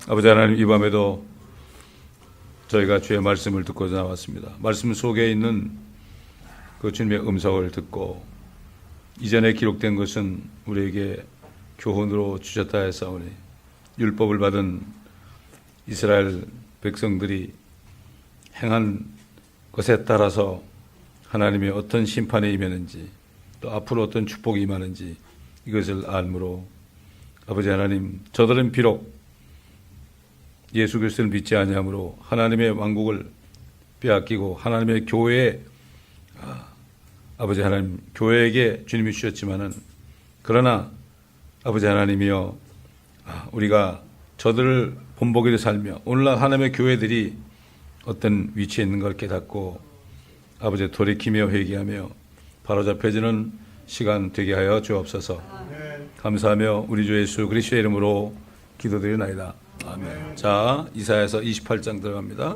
아버지 하나님, 이 밤에도 저희가 주의 말씀을 듣고자 나왔습니다. 말씀 속에 있는 그 주님의 음성을 듣고 이전에 기록된 것은 우리에게 교훈으로 주셨다 했사오니, 율법을 받은 이스라엘 백성들이 행한 것에 따라서 하나님의 어떤 심판이 임하는지, 또 앞으로 어떤 축복이 임하는지 이것을 알므로 아버지 하나님, 저들은 비록 예수 그리스도를 믿지 아니하므로 하나님의 왕국을 빼앗기고 하나님의 교회에 아버지 하나님, 교회에게 주님이 주셨지만은, 그러나 아버지 하나님이여, 우리가 저들을 본보기를 살며 오늘날 하나님의 교회들이 어떤 위치에 있는 걸 깨닫고 아버지 돌이키며 회개하며 바로잡혀지는 시간 되게 하여 주옵소서. 감사하며 우리 주 예수 그리스도의 이름으로 기도드리나이다. 아멘. 자, 이사야서 28장 들어갑니다.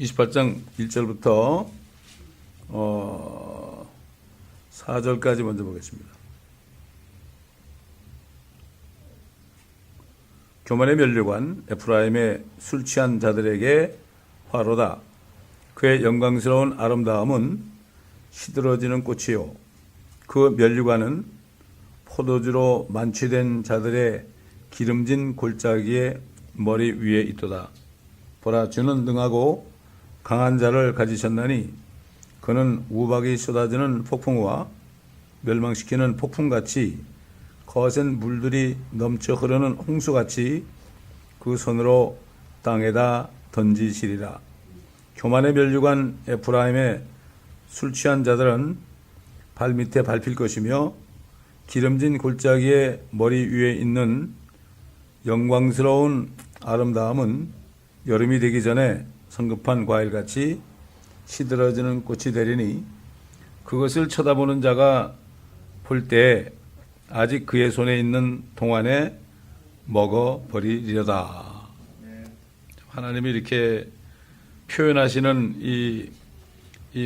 (28장) 1절부터 4절까지 먼저 보겠습니다. 교만의 면류관 에프라임의 술 취한 자들에게 화로다. 그의 영광스러운 아름다움은 시들어지는 꽃이요, 그 면류관은 포도주로 만취된 자들의 기름진 골짜기의 머리 위에 있도다. 보라, 주는 능하고 강한 자를 가지셨나니 그는 우박이 쏟아지는 폭풍우와 멸망시키는 폭풍같이 거센 물들이 넘쳐 흐르는 홍수같이 그 손으로 땅에다 던지시리라. 교만의 면류관 에프라임의 술 취한 자들은 발밑에 밟힐 것이며 기름진 골짜기의 머리 위에 있는 영광스러운 아름다움은 여름이 되기 전에 성급한 과일같이 시들어지는 꽃이 되리니 그것을 쳐다보는 자가 볼 때 아직 그의 손에 있는 동안에 먹어버리려다. 하나님이 이렇게 표현하시는 이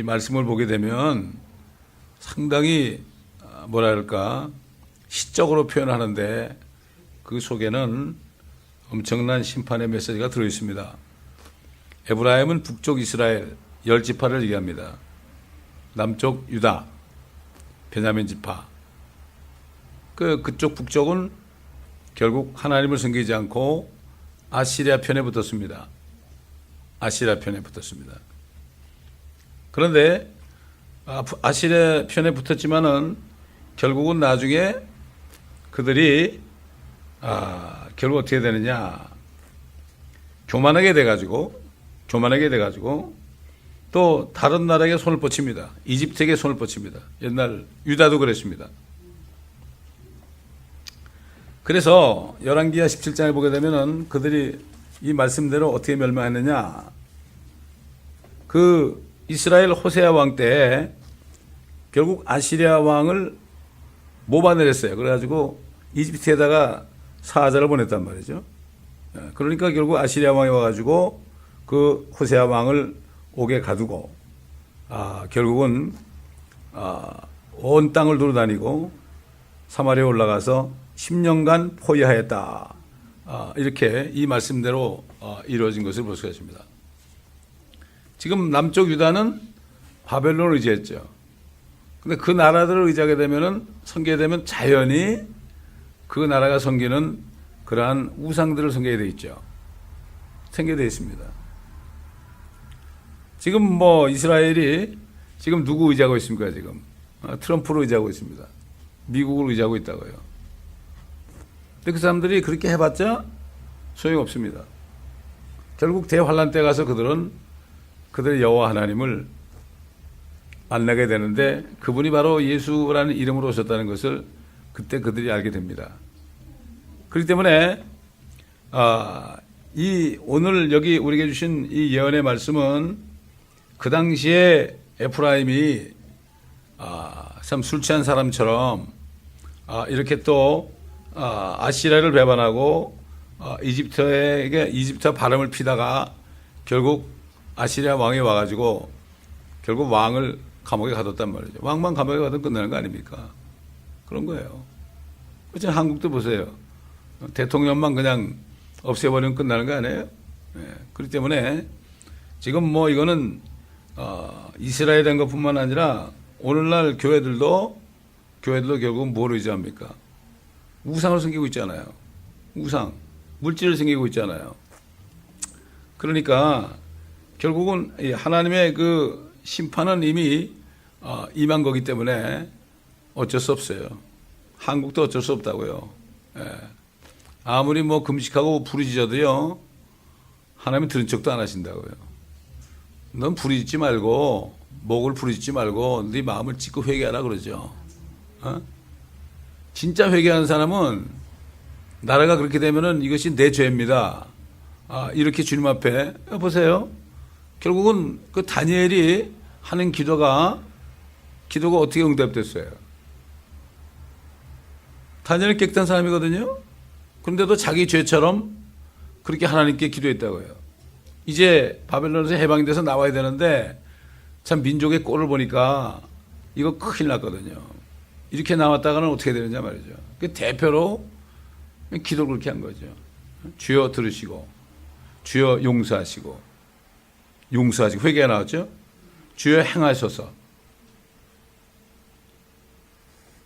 말씀을 보게 되면 상당히 뭐랄까 시적으로 표현하는데 그 속에는 엄청난 심판의 메시지가 들어있습니다. 에브라임은 북쪽 이스라엘 10지파를 얘기합니다. 남쪽 유다, 베냐민 지파. 그쪽 북쪽은 결국 하나님을 섬기지 않고 아시리아 편에 붙었습니다. 아시리아 편에 붙었습니다. 그런데 아시리아 편에 붙었지만은 결국은 나중에 그들이 결국 어떻게 되느냐, 교만하게 돼가지고 또 다른 나라에게 손을 뻗칩니다. 이집트에게 손을 뻗칩니다. 옛날 유다도 그랬습니다. 그래서 열왕기하 17장을 보게 되면은 그들이 이 말씀대로 어떻게 멸망했느냐, 그 이스라엘 호세아 왕 때 결국 아시리아 왕을 모반을 그래가지고 이집트에다가 사자를 보냈단 말이죠. 그러니까 결국 아시리아 왕이 와가지고 그 호세아 왕을 옥에 가두고 결국은 온 땅을 돌아다니고 사마리아에 올라가서 10년간 포위하였다. 이렇게 이 말씀대로 이루어진 것을 볼 수가 있습니다. 지금 남쪽 유다는 바벨론을 의지했죠. 근데 그 나라들을 의지하게 되면은, 섬기게 되면 자연히 그 나라가 섬기는 그러한 우상들을 섬기게 돼 있죠. 섬기게 돼 있습니다. 지금 뭐 이스라엘이 지금 누구 의지하고 있습니까? 지금 트럼프를 의지하고 있습니다. 미국을 의지하고 있다고요. 근데 그 사람들이 그렇게 해봤자 소용없습니다. 결국 대환란 때 가서 그들은 그들의 여호와 하나님을 만나게 되는데, 그분이 바로 예수라는 이름으로 오셨다는 것을 그때 그들이 알게 됩니다. 그렇기 때문에 이 오늘 여기 우리에게 주신 이 예언의 말씀은 그 당시에 에프라임이 참 술 취한 사람처럼 이렇게 또 아시리아를 배반하고 이집트와 바람을 피다가 결국 아시리아 왕이 와가지고 결국 왕을 감옥에 가뒀단 말이죠. 왕만 감옥에 가두면 끝나는 거 아닙니까? 그런 거예요. 그렇죠. 한국도 보세요. 대통령만 그냥 없애버리면 끝나는 거 아니에요? 네. 그렇기 때문에 지금 뭐 이거는 이스라엘에 대한 것뿐만 아니라 오늘날 교회들도 결국 뭐를 의지합니까? 우상을 섬기고 있잖아요. 우상, 물질을 섬기고 있잖아요. 그러니까 결국은 하나님의 그 심판은 이미 임한 거기 때문에 어쩔 수 없어요. 한국도 어쩔 수 없다고요. 예. 아무리 뭐 금식하고 부르짖어도요, 하나님은 들은 척도 안 하신다고요. 넌 부르짖지 말고, 목을 부르짖지 말고, 네 마음을 찢고 회개하라 그러죠. 진짜 회개하는 사람은 나라가 그렇게 되면은 이것이 내 죄입니다. 이렇게 주님 앞에 보세요. 결국은 그 다니엘이 하는 기도가 어떻게 응답됐어요? 다니엘은 깨끗한 사람이거든요. 그런데도 자기 죄처럼 그렇게 하나님께 기도했다고요. 이제 바벨론에서 해방이 돼서 나와야 되는데 참 민족의 꼴을 보니까 이거 큰일 났거든요. 이렇게 나왔다가는 어떻게 되느냐 말이죠. 그 대표로 기도를 그렇게 한 거죠. 주여 들으시고, 주여 용서하시고, 회개가 나왔죠. 주여 행하소서.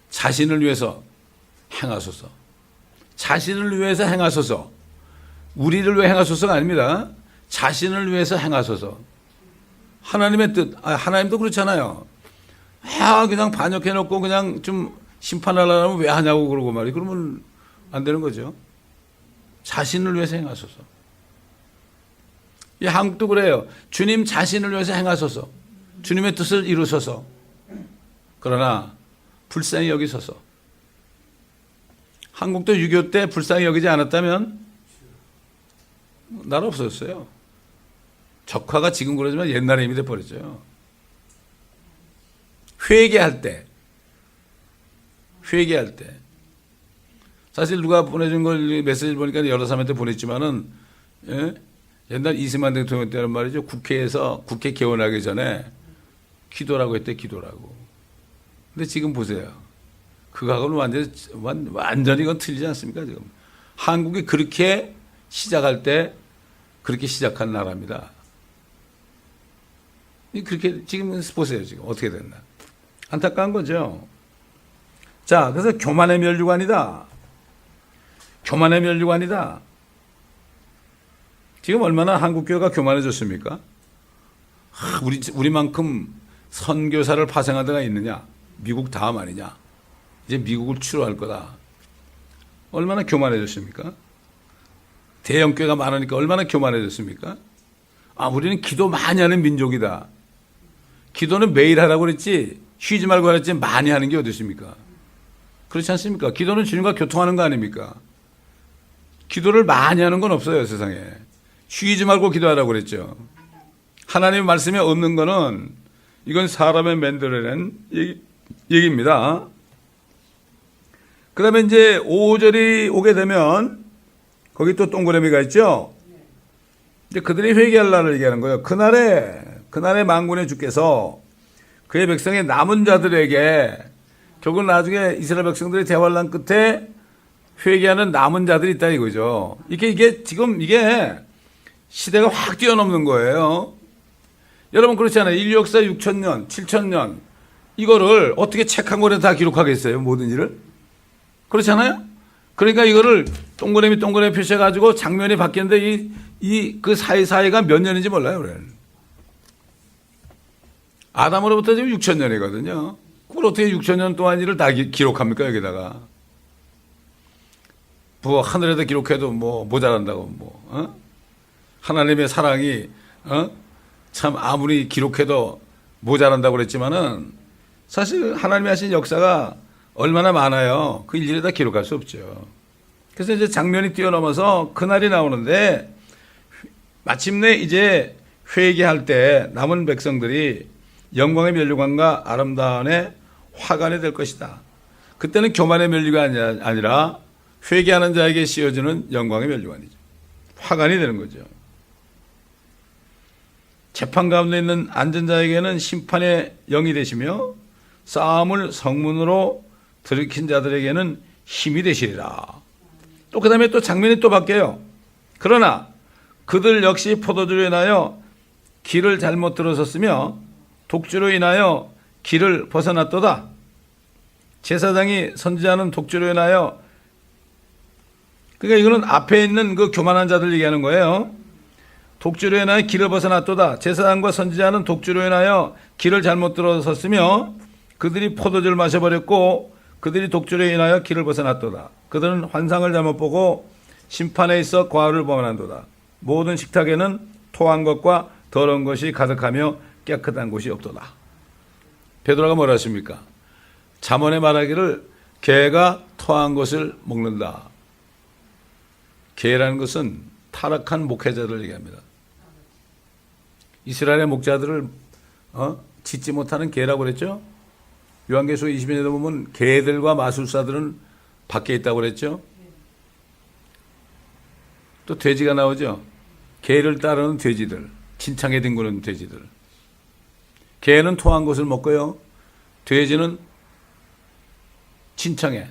자신을 위해서 행하소서. 자신을 위해서 행하소서. 우리를 위해 행하소서가 아닙니다. 자신을 위해서 행하소서. 하나님의 뜻. 하나님도 그렇잖아요. 그냥 반역해놓고 그냥 좀 심판하려면 왜 하냐고 그러고 말이에요. 그러면 안 되는 거죠. 자신을 위해서 행하소서. 이 한국도 그래요. 주님 자신을 위해서 행하소서. 주님의 뜻을 이루소서. 그러나 불쌍히 여기소서. 한국도 6.25 때 불쌍히 여기지 않았다면 나라 없어졌어요. 적화가 지금 그러지만 옛날에 이미 돼버렸죠. 회개할 때. 사실 누가 보내준 걸 메시지를 보니까 여러 사람한테 보냈지만은, 예? 옛날 이승만 대통령 때는 말이죠. 국회 개원하기 전에 기도라고 했대, 기도라고. 근데 지금 보세요. 그거하고는 완전히 이건 틀리지 않습니까, 지금. 한국이 그렇게 시작할 때 그렇게 시작한 나라입니다. 그렇게 지금 보세요, 지금 어떻게 됐나. 안타까운 거죠. 자, 그래서 교만의 면류관이다. 교만의 면류관이다. 지금 얼마나 한국교회가 교만해졌습니까? 우리만큼 선교사를 파송한 데가 있느냐? 미국 다음 아니냐? 이제 미국을 추로할 거다. 얼마나 교만해졌습니까? 대형교회가 많으니까 얼마나 교만해졌습니까? 우리는 기도 많이 하는 민족이다. 기도는 매일 하라고 그랬지, 쉬지 말고 하랬지, 많이 하는 게 어디 있습니까? 그렇지 않습니까? 기도는 주님과 교통하는 거 아닙니까? 기도를 많이 하는 건 없어요, 세상에. 쉬지 말고 기도하라고 그랬죠. 하나님의 말씀이 없는 거는 이건 사람의 만들어낸 얘기입니다. 그 다음에 이제 5절이 오게 되면 거기 또 동그라미가 있죠. 이제 그들이 회개할 날을 얘기하는 거예요. 그날에 만군의 주께서 그의 백성의 남은 자들에게, 결국 나중에 이스라엘 백성들이 대환란 끝에 회개하는 남은 자들이 있다 이거죠. 이게 지금 시대가 확 뛰어넘는 거예요. 여러분 그렇잖아요. 인류 역사 6,000년, 7,000년 이거를 어떻게 책 한 권에 다 기록하겠어요? 모든 일을? 그렇잖아요. 그러니까 이거를 동그라미 표시해가지고 장면이 바뀌는데 그 사이가 몇 년인지 몰라요. 그래. 아담으로부터 지금 6,000년이거든요. 그걸 어떻게 6,000년 동안 일을 다 기록합니까? 여기다가. 하늘에다 기록해도 모자란다고 하나님의 사랑이 참 아무리 기록해도 모자란다고 그랬지만은 사실 하나님이 하신 역사가 얼마나 많아요. 그 일일이 다 기록할 수 없죠. 그래서 이제 장면이 뛰어넘어서 그날이 나오는데 마침내 이제 회개할 때 남은 백성들이 영광의 면류관과 아름다움의 화관이 될 것이다. 그때는 교만의 면류가 아니라 회개하는 자에게 씌워주는 영광의 면류관이죠. 화관이 되는 거죠. 재판 가운데 있는 앉은 자에게는 심판의 영이 되시며 싸움을 성문으로 들이킨 자들에게는 힘이 되시리라. 또 그 다음에 또 장면이 또 바뀌어요. 그러나 그들 역시 포도주로 인하여 길을 잘못 들어섰으며 독주로 인하여 길을 벗어났도다. 제사장이 선지자는 독주로 인하여, 그러니까 이거는 앞에 있는 그 교만한 자들 얘기하는 거예요. 독주로 인하여 길을 벗어났도다. 제사장과 선지자는 독주로 인하여 길을 잘못 들어섰으며 그들이 포도주를 마셔버렸고 그들이 독주로 인하여 길을 벗어났도다. 그들은 환상을 잘못 보고 심판에 있어 과오를 범한도다. 모든 식탁에는 토한 것과 더러운 것이 가득하며 깨끗한 곳이 없도다. 베드로가 뭐라 했습니까? 잠언에 말하기를 개가 토한 것을 먹는다. 개라는 것은 타락한 목회자들을 얘기합니다. 이스라엘의 목자들을 짓지 못하는 개라고 그랬죠. 요한계시록 20년에 보면 개들과 마술사들은 밖에 있다고 그랬죠. 또 돼지가 나오죠. 개를 따르는 돼지들, 진창에 뒹구는 돼지들. 개는 토한 것을 먹고요. 돼지는 진창에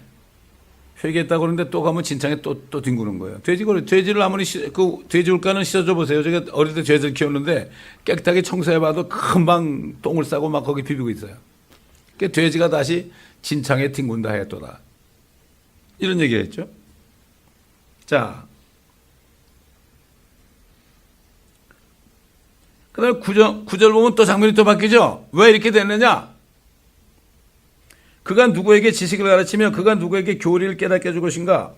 회개했다고 그러는데 또 가면 진창에 또 뒹구는 거예요. 돼지를 아무리 그 돼지울가는 씻어줘 보세요. 제가 어릴 때 돼지를 키웠는데 깨끗하게 청소해봐도 금방 똥을 싸고 막 거기 비비고 있어요. 그 돼지가 다시 진창에 뒹군다 했도다. 이런 얘기했죠. 자, 그다음에 9절 보면 또 장면이 또 바뀌죠. 왜 이렇게 됐느냐? 그가 누구에게 지식을 가르치며 그가 누구에게 교리를 깨닫게 해줄 것인가?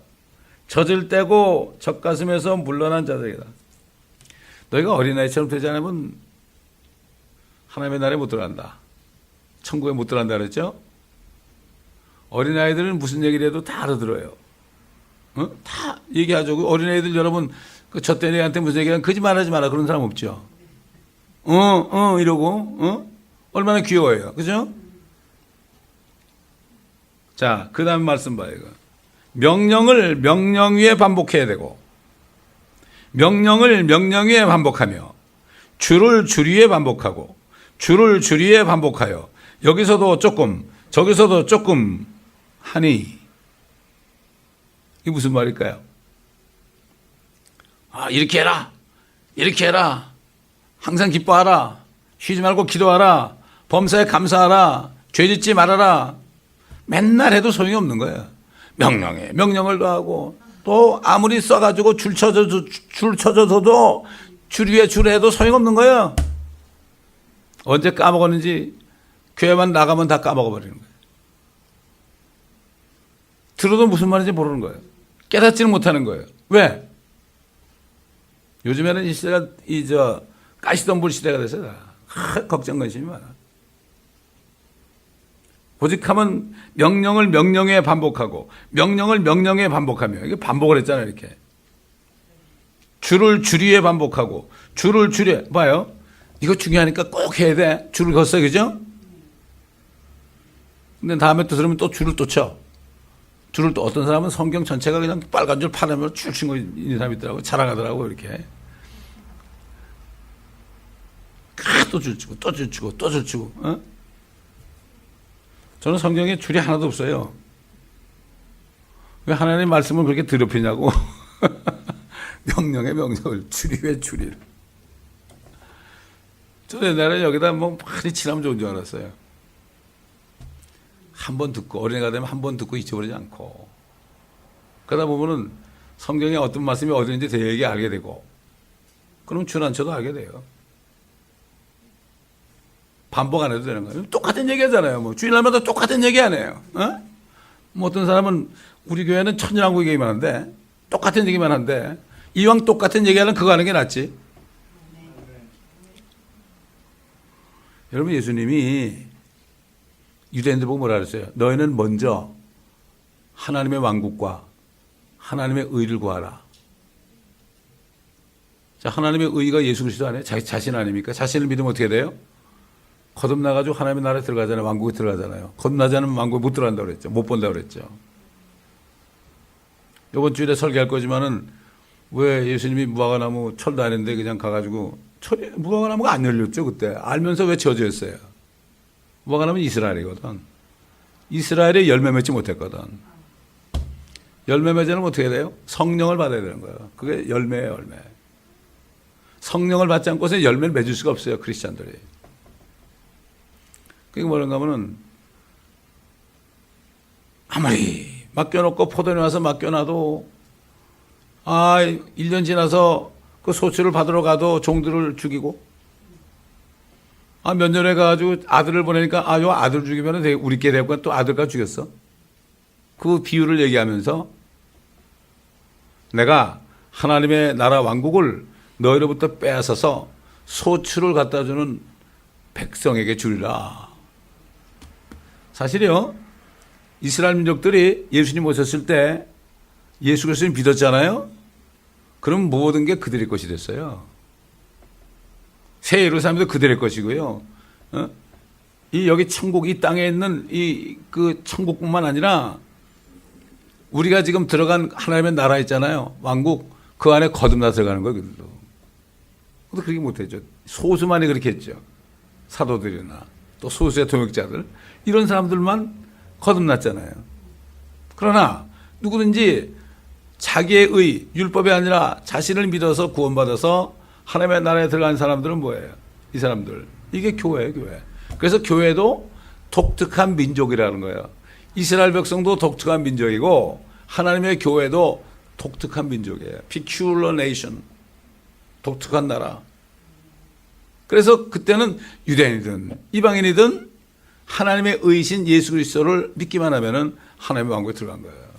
젖을 떼고 젖가슴에서 물러난 자들이다. 너희가 어린아이처럼 되지 않으면 하나님의 나라에 못 들어간다. 천국에 못 들어간다 그랬죠? 어린아이들은 무슨 얘기를 해도 다 알아들어요. 다 얘기하죠. 어린아이들 여러분 그 젖된 애한테 무슨 얘기하면 거짓말하지 마라 그런 사람 없죠. 이러고 얼마나 귀여워요. 그죠? 자, 그 다음 말씀 봐요. 이거. 명령을 명령 위에 반복해야 되고 명령을 명령 위에 반복하며 줄을 줄 위에 반복하고 줄을 줄 위에 반복하여 여기서도 조금 저기서도 조금 하니 이게 무슨 말일까요? 이렇게 해라. 이렇게 해라. 항상 기뻐하라. 쉬지 말고 기도하라. 범사에 감사하라. 죄 짓지 말아라. 맨날 해도 소용이 없는 거예요. 명령에 명령을 더하고 또 아무리 써가지고 줄 쳐줘도 줄 위에 줄 해도 소용없는 거예요. 언제 까먹었는지 교회만 나가면 다 까먹어버리는 거예요. 들어도 무슨 말인지 모르는 거예요. 깨닫지는 못하는 거예요. 왜? 요즘에는 이 시대가 가시덤불 시대가 됐어요. 걱정 근심이 많아. 오직하면 명령을 명령에 반복하고 명령을 명령에 반복하며 이게 반복을 했잖아요. 이렇게 줄을 줄 위에 반복하고 줄을 줄에 봐요. 이거 중요하니까 꼭 해야 돼. 줄을 걷어요. 그죠? 근데 다음에 또 들으면 또 줄을 또 쳐. 줄을 또 어떤 사람은 성경 전체가 그냥 빨간 줄 파란으로 쭉 친 거 있는 사람이 있더라고. 자랑하더라고 이렇게. 또 줄 치고 또 줄 치고 또 줄 치고. 저는 성경에 줄이 하나도 없어요. 왜 하나님 말씀을 그렇게 더럽히냐고. 명령의 명령을 줄이 왜 줄이를. 저 옛날에 여기다 뭐 많이 칠하면 좋은 줄 알았어요. 한 번 듣고 어린애가 되면 한 번 듣고 잊어버리지 않고 그러다 보면은 성경에 어떤 말씀이 어디 있는지 되게 알게 되고 그럼 줄 안 쳐도 알게 돼요. 반복 안 해도 되는 거예요. 똑같은 얘기 하잖아요. 뭐 주일날마다 똑같은 얘기 안 해요. 뭐 어떤 사람은 우리 교회는 천연왕국 얘기만 하는데 똑같은 얘기만 하는데 이왕 똑같은 얘기하면 그거 하는 게 낫지. 여러분 예수님이 유대인들 보고 뭐라 그랬어요? 너희는 먼저 하나님의 왕국과 하나님의 의를 구하라. 자, 하나님의 의가 예수 그리스도 안에 자기 자신 아닙니까? 자신을 믿으면 어떻게 돼요? 거듭나가지고 하나님의 나라에 들어가잖아요. 왕국에 들어가잖아요. 거듭나지 않으면 왕국에 못 들어간다고 그랬죠. 못 본다고 그랬죠. 이번 주일에 설교할 거지만은 왜 예수님이 무화과나무 철도 아닌데 그냥 가가지고 무화과나무가 안 열렸죠 그때. 알면서 왜 저주했어요? 무화과나무는 이스라엘이거든. 이스라엘이 열매 맺지 못했거든. 열매 맺으려면 어떻게 해야 돼요? 성령을 받아야 되는 거예요. 그게 열매예요, 열매. 성령을 받지 않고서 열매를 맺을 수가 없어요, 크리스찬들이. 그게 뭐라는가 하면은, 아무리 맡겨놓고 포도원에 와서 맡겨놔도, 1년 지나서 그 소출을 받으러 가도 종들을 죽이고, 몇 년에 가가지고 아들을 보내니까, 요 아들 죽이면 우리께 되고 또 아들까 죽였어. 그 비유를 얘기하면서 내가 하나님의 나라 왕국을 너희로부터 빼앗아서 소출을 갖다 주는 백성에게 주리라. 사실이요, 이스라엘 민족들이 예수님 오셨을 때 예수 그리스도를 믿었잖아요. 그럼 모든 게 그들의 것이 됐어요. 새 예루살렘도 그들의 것이고요. 이 여기 천국, 이 땅에 있는 그 천국뿐만 아니라 우리가 지금 들어간 하나님의 나라 있잖아요. 왕국. 그 안에 거듭나 들어가는 거예요, 그들도. 그것도 그렇게 못했죠. 소수만이 그렇게 했죠. 사도들이나 또 소수의 동역자들. 이런 사람들만 거듭났잖아요. 그러나 누구든지 자기의 의, 율법이 아니라 자신을 믿어서 구원받아서 하나님의 나라에 들어간 사람들은 뭐예요? 이 사람들. 이게 교회예요, 교회. 그래서 교회도 독특한 민족이라는 거예요. 이스라엘 백성도 독특한 민족이고 하나님의 교회도 독특한 민족이에요. Peculiar nation. 독특한 나라. 그래서 그때는 유대인이든 이방인이든 하나님의 의신 예수 그리스도를 믿기만 하면은 하나님의 왕국에 들어간 거예요.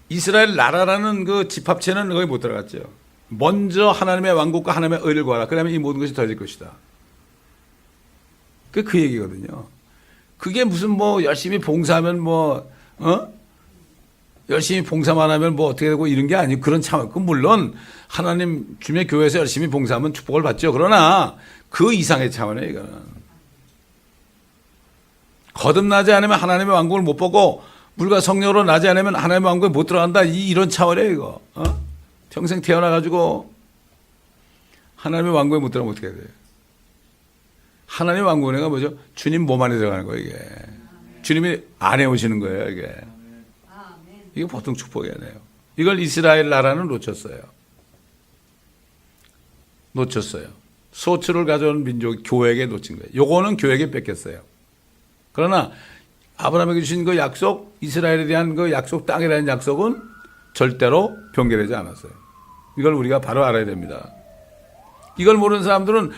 이스라엘 나라라는 그 집합체는 거기 못 들어갔죠. 먼저 하나님의 왕국과 하나님의 의를 구하라. 그러면 이 모든 것이 더해질 것이다. 그 얘기거든요. 그게 무슨 열심히 봉사하면 열심히 봉사만 하면 어떻게 되고 이런 게 아니고 그런 참, 물론 하나님 주님의 교회에서 열심히 봉사하면 축복을 받죠. 그러나 그 이상의 차원이에요, 이거는. 거듭나지 않으면 하나님의 왕국을 못 보고 물과 성령으로 나지 않으면 하나님의 왕국에 못 들어간다. 이런 차원이에요, 이거. 평생 태어나가지고 하나님의 왕국에 못 들어가면 어떻게 해야 돼요? 하나님의 왕국은 뭐죠? 주님 몸 안에 들어가는 거예요, 이게. 주님이 안에 오시는 거예요, 이게. 이게 보통 축복이 아니에요. 이걸 이스라엘 나라는 놓쳤어요. 소출을 가져온 민족, 교회에게 놓친 거예요. 요거는 교회에게 뺏겼어요. 그러나 아브라함에게 주신 그 약속, 이스라엘에 대한 그 약속, 땅이라는 약속은 절대로 변개되지 않았어요. 이걸 우리가 바로 알아야 됩니다. 이걸 모르는 사람들은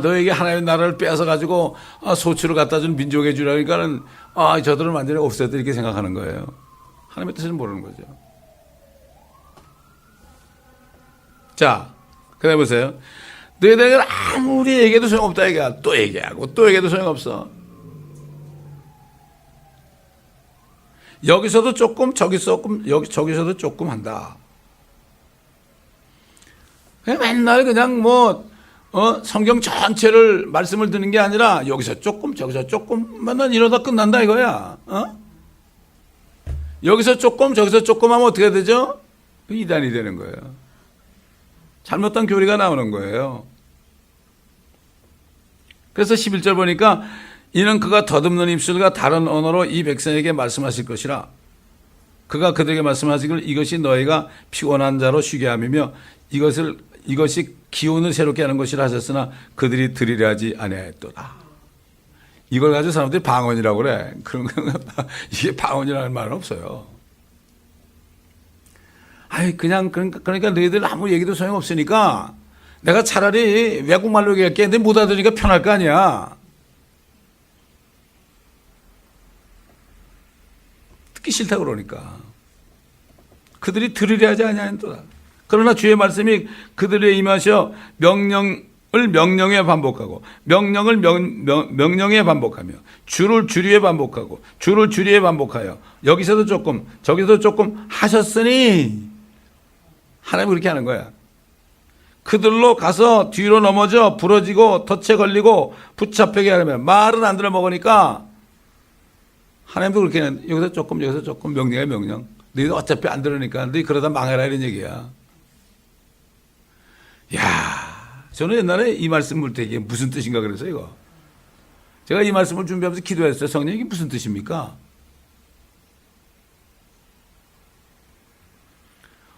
너에게 하나님의 나라를 빼앗아 가지고 소출을 갖다 준 민족에 주라니까는 저들은 완전히 없애도 이렇게 생각하는 거예요. 하나님의 뜻을 모르는 거죠. 자, 그다음에 보세요. 너희들에게 아무리 얘기해도 소용없다 얘기야. 또 얘기하고 또 얘기해도 소용없어. 여기서도 조금, 저기서도 조금 한다. 맨날 그냥 성경 전체를 말씀을 듣는 게 아니라 여기서 조금, 저기서 조금, 맨날 이러다 끝난다 이거야. 여기서 조금, 저기서 조금 하면 어떻게 되죠? 이단이 되는 거예요. 잘못된 교리가 나오는 거예요. 그래서 11절 보니까 이는 그가 더듬는 입술과 다른 언어로 이 백성에게 말씀하실 것이라. 그가 그들에게 말씀하시기를 이것이 너희가 피곤한 자로 쉬게 함이며 이것이 기운을 새롭게 하는 것이라 하셨으나 그들이 들으려 하지 아니하였도다. 이걸 가지고 사람들이 방언이라고 그래. 그런 거 이게 방언이라는 말은 없어요. 그러니까 너희들 아무 얘기도 소용없으니까 내가 차라리 외국말로 얘기할게. 근데 못 알아들으니까 편할 거 아니야. 듣기 싫다 그러니까. 그들이 들으려 하지 아니하였도다. 그러나 주의 말씀이 그들에 임하셔 명령을 명령에 반복하고 명령을 명령에 반복하며 주를 주리에 반복하고 주를 주리에 반복하여 여기서도 조금 저기서도 조금 하셨으니 하나님이 그렇게 하는 거야. 그들로 가서 뒤로 넘어져 부러지고 덫에 걸리고 붙잡히게 하려면 말은 안 들어먹으니까 하나님도 그렇게 하는, 여기서 조금 명령에 명령. 너희들 어차피 안 들으니까 너희 그러다 망해라 이런 얘기야. 야, 저는 옛날에 이 말씀 볼 때 이게 무슨 뜻인가 그래서 이거. 제가 이 말씀을 준비하면서 기도했어요. 성령님 이게 무슨 뜻입니까?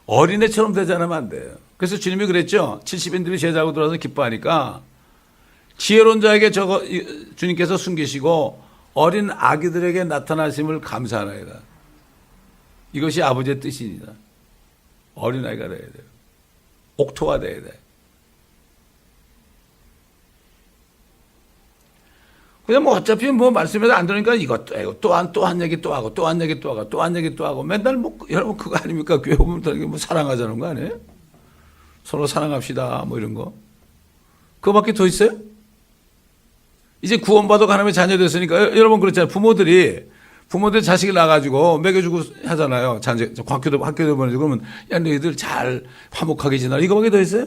어린애처럼 되지 않으면 안 돼요. 그래서 주님이 그랬죠. 70인들이 제자하고 들어와서 기뻐하니까 지혜로운 자에게 주님께서 숨기시고 어린 아기들에게 나타나심을 감사하나이다. 이것이 아버지의 뜻입니다. 어린아이가 돼야 돼요. 옥토가 돼야 돼. 그냥 뭐 어차피 뭐 말씀에도 안 들으니까 이것도 또 한 얘기 또 하고 또 한 얘기 또 하고 또 한 얘기 또 하고 맨날 뭐 여러분 그거 아닙니까? 교회 오면 뭐 사랑하자는 거 아니에요? 서로 사랑합시다 뭐 이런 거. 그거밖에 더 있어요? 이제 구원받아 하나님의 자녀 됐으니까 여러분 그렇잖아요. 부모들이 자식을 낳아가지고 먹여주고 하잖아요. 학교도 보내주고 그러면 야 너희들 잘 화목하게 지내라. 이거밖에 더 있어요?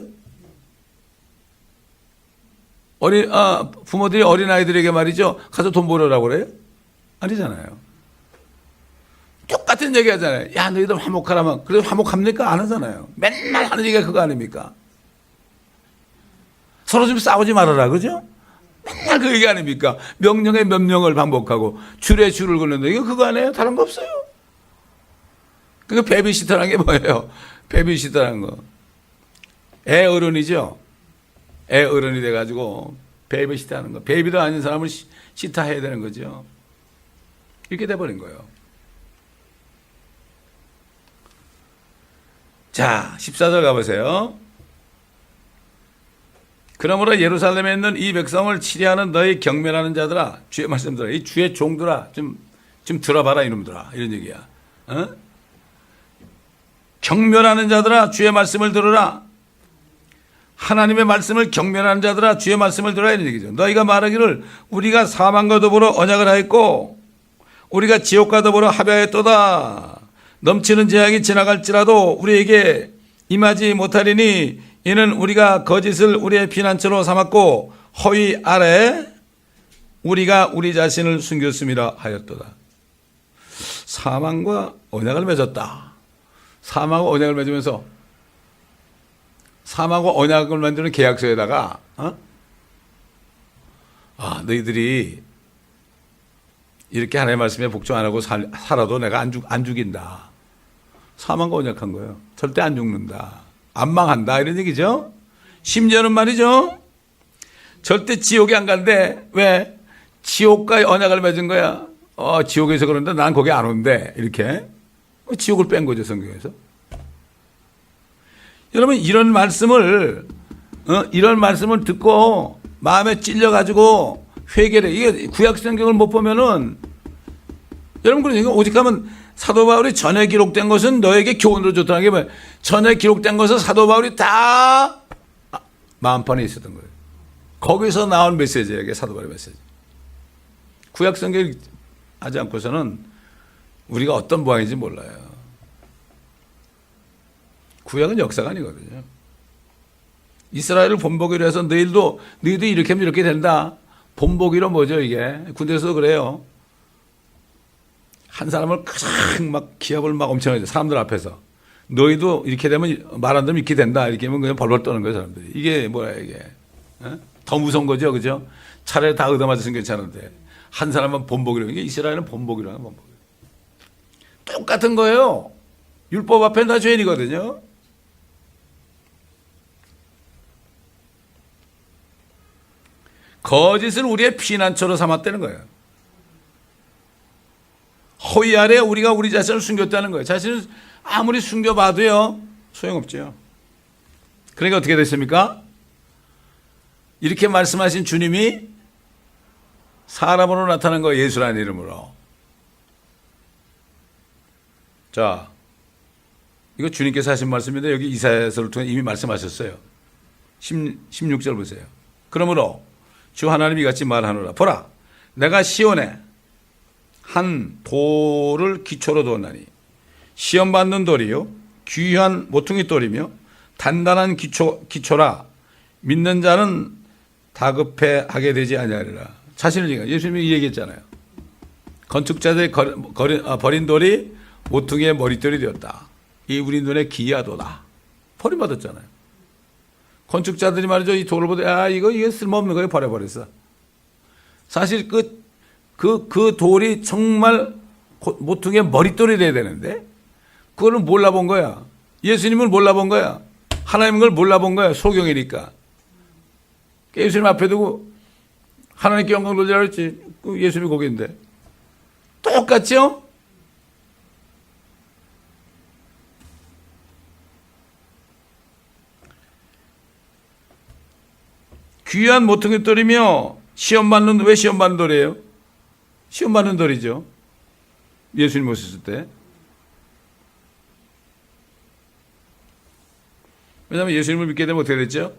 부모들이 어린아이들에게 말이죠. 가서 돈 벌으라고 그래요? 아니잖아요. 똑같은 얘기 하잖아요. 야, 너희들 화목하라면. 그래도 화목합니까? 안 하잖아요. 맨날 하는 얘기가 그거 아닙니까? 서로 좀 싸우지 말아라. 그죠? 맨날 그 얘기 아닙니까? 명령에 명령을 반복하고 줄에 줄을 긋는다. 이거 그거 아니에요? 다른 거 없어요. 그거 베이비시터라는 게 뭐예요? 베이비시터라는 거. 애 어른이죠? 애 어른이 돼가지고 베이비시터 하는 거. 베이비도 아닌 사람을 시터 해야 되는 거죠. 이렇게 돼버린 거예요. 자, 14절 가보세요. 그러므로 예루살렘에 있는 이 백성을 치리하는 너희 경멸하는 자들아, 주의 말씀 들어. 이 주의 종들아, 좀 들어봐라 이놈들아. 이런 얘기야. 어? 경멸하는 자들아, 주의 말씀을 들으라. 하나님의 말씀을 경멸하는 자들아 주의 말씀을 들으라 이런 얘기죠. 너희가 말하기를 우리가 사망과 더불어 언약을 하였고 우리가 지옥과 더불어 합의하였도다. 넘치는 재앙이 지나갈지라도 우리에게 임하지 못하리니 이는 우리가 거짓을 우리의 피난처로 삼았고 허위 아래 우리가 우리 자신을 숨겼음이라 하였도다. 사망과 언약을 맺었다. 사망과 언약을 맺으면서 사망과 언약을 만드는 계약서에다가 너희들이 이렇게 하나님의 말씀에 복종 안 하고 살아도 내가 안 죽인다. 사망과 언약한 거예요. 절대 안 죽는다. 안 망한다. 이런 얘기죠. 심지어는 말이죠. 절대 지옥에 안 간대. 왜? 지옥과 언약을 맺은 거야. 지옥에서 그런데 난 거기 안 온대. 이렇게. 지옥을 뺀 거죠, 성경에서. 여러분 이런 말씀을 듣고 마음에 찔려가지고 회개를 이게 구약 성경을 못 보면은 여러분 그러니까 오직하면 사도 바울이 전에 기록된 것은 너에게 교훈으로 좋다는 게 뭐예요? 전에 기록된 것은 사도 바울이 다 마음판에 있었던 거예요. 거기서 나온 메시지예요. 이게 사도 바울의 메시지. 구약 성경을 하지 않고서는 우리가 어떤 모양인지 몰라요. 구약은 역사가 아니거든요. 이스라엘을 본보기로 해서 너희도 이렇게 하면 이렇게 된다. 본보기로 뭐죠 이게? 군대에서도 그래요. 한 사람을 가장 막 기합을 막 엄청 하죠. 사람들 앞에서. 너희도 이렇게 되면 말 안 들으면 이렇게 된다. 이렇게 하면 그냥 벌벌 떠는 거예요 사람들이. 이게 뭐야 이게. 더 무서운 거죠. 그죠? 차라리 다 얻어맞았으면 괜찮은데. 한 사람은 본보기로. 이게 이스라엘은 본보기로 하는 본보기. 똑같은 거예요. 율법 앞엔 다 죄인이거든요. 거짓을 우리의 피난처로 삼았다는 거예요. 허위 아래 우리가 우리 자신을 숨겼다는 거예요. 자신을 아무리 숨겨봐도요 소용없죠. 그러니까 어떻게 됐습니까? 이렇게 말씀하신 주님이 사람으로 나타난 거예요. 예수라는 이름으로. 자, 이거 주님께서 하신 말씀인데 여기 이사야서를 통해 이미 말씀하셨어요. 16절 보세요. 그러므로 주 하나님이 같이 말하노라. 보라, 내가 시온에 한 돌을 기초로 두었나니 시험받는 돌이요 귀한 모퉁이 돌이며 단단한 기초라 믿는 자는 다급해하게 되지 아니하리라. 자신을 얘기해요. 예수님이 얘기했잖아요. 건축자들이 버린 돌이 모퉁이의 머릿돌이 되었다. 이 우리 눈에 기이하도다. 버림받았잖아요. 건축자들이 말이죠. 이 돌을 보다, 이거 쓸모없는 거예요. 버려버렸어. 사실 그 돌이 정말 모퉁이의 머릿돌이 돼야 되는데, 그거를 몰라본 거야. 예수님을 몰라본 거야. 하나님을 몰라본 거야. 소경이니까. 예수님 앞에 두고 하나님께 영광 돌리라 그랬지. 예수님이 거기인데. 똑같죠? 귀한 모퉁이 돌이며 왜 시험 받는 돌이에요? 시험 받는 돌이죠. 예수님 오셨을 때. 왜냐하면 예수님을 믿게 되면 어떻게 됐죠?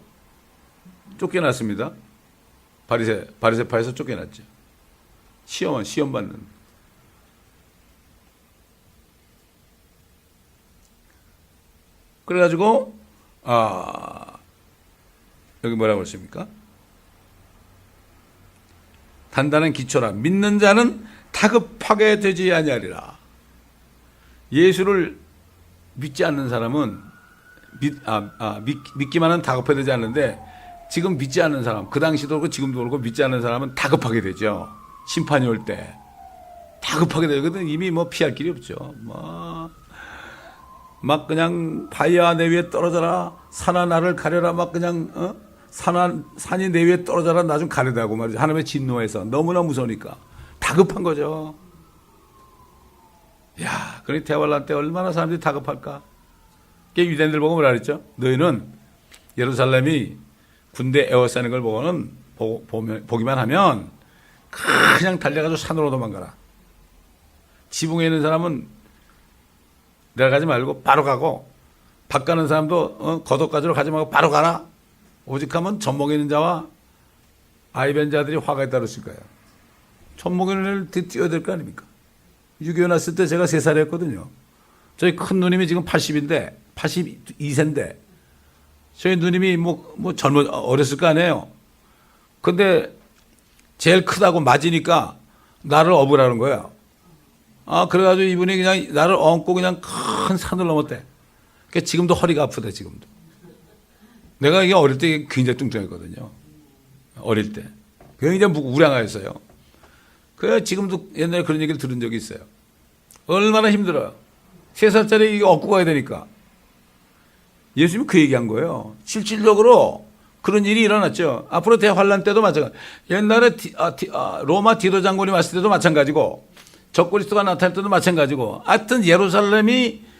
쫓겨났습니다. 바리새파에서 쫓겨났죠. 시험 받는. 그래가지고 여기 뭐라고 했습니까? 단단한 기초라 믿는 자는 다급하게 되지 아니하리라. 예수를 믿지 않는 사람은 믿기만 하면 다급하게 되지 않는데, 지금 믿지 않는 사람, 그 당시도 그렇고 지금도 그렇고 믿지 않는 사람은 다급하게 되죠. 심판이 올 때 다급하게 되거든. 이미 뭐 피할 길이 없죠. 막 그냥 바위야 내 위에 떨어져라, 산아 나를 가려라, 막 그냥 산이 내 위에 떨어져라, 나 좀 가려다고 말이죠. 하나님의 진노에서 너무나 무서우니까 다급한 거죠. 야, 그러니 대환란 때 얼마나 사람들이 다급할까? 유대인들 보고 뭐라 그랬죠? 너희는 예루살렘이 군대 에워싸는 걸 보기만 하면 그냥 달려가지고 산으로 도망가라. 지붕에 있는 사람은 내려가지 말고 바로 가고, 밭 가는 사람도 겉옷가지로 가지 말고 바로 가라. 오직 하면 젖먹이 있는 자와 아이벤 자들이 화가 있다랬을 거예요. 젖먹이 있는 애를 띄워야 될 거 아닙니까? 6.25 났을 때 제가 3살이었거든요. 저희 큰 누님이 지금 80인데 82세인데 저희 누님이 어렸을 거 아니에요. 근데 제일 크다고 맞으니까 나를 업으라는 거야. 그래가지고 이분이 그냥 나를 얹고 그냥 큰 산을 넘었대. 그러니까 지금도 허리가 아프대, 지금도. 내가 이게 어릴 때 굉장히 뚱뚱했거든요. 어릴 때. 굉장히 우량하였어요. 그래, 지금도 옛날에 그런 얘기를 들은 적이 있어요. 얼마나 힘들어요. 3살짜리 이게 업고 가야 되니까. 예수님이 그 얘기한 거예요. 실질적으로 그런 일이 일어났죠. 앞으로 대환란 때도 마찬가지. 옛날에 로마 디도 장군이 왔을 때도 마찬가지고, 적그리스도가 나타날 때도 마찬가지고, 하여튼 예루살렘이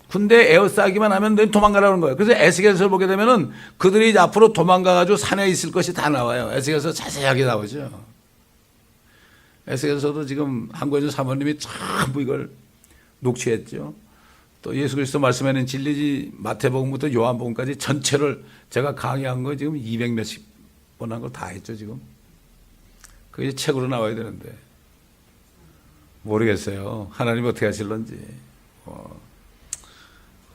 군대 에워싸기만 하면 도망가라는 거예요. 그래서 에스겔서를 보게 되면은 그들이 이제 앞으로 도망가가지고 산에 있을 것이 다 나와요. 에스겔서 자세하게 나오죠. 에스겔서도 지금 한국에서 사모님이 전부 이걸 녹취했죠. 또 예수 그리스도 말씀에는 진리지 마태복음부터 요한복음까지 전체를 제가 강의한 거 지금 200몇십 번 한 거 다 했죠, 지금. 그게 책으로 나와야 되는데. 모르겠어요. 하나님 어떻게 하실런지.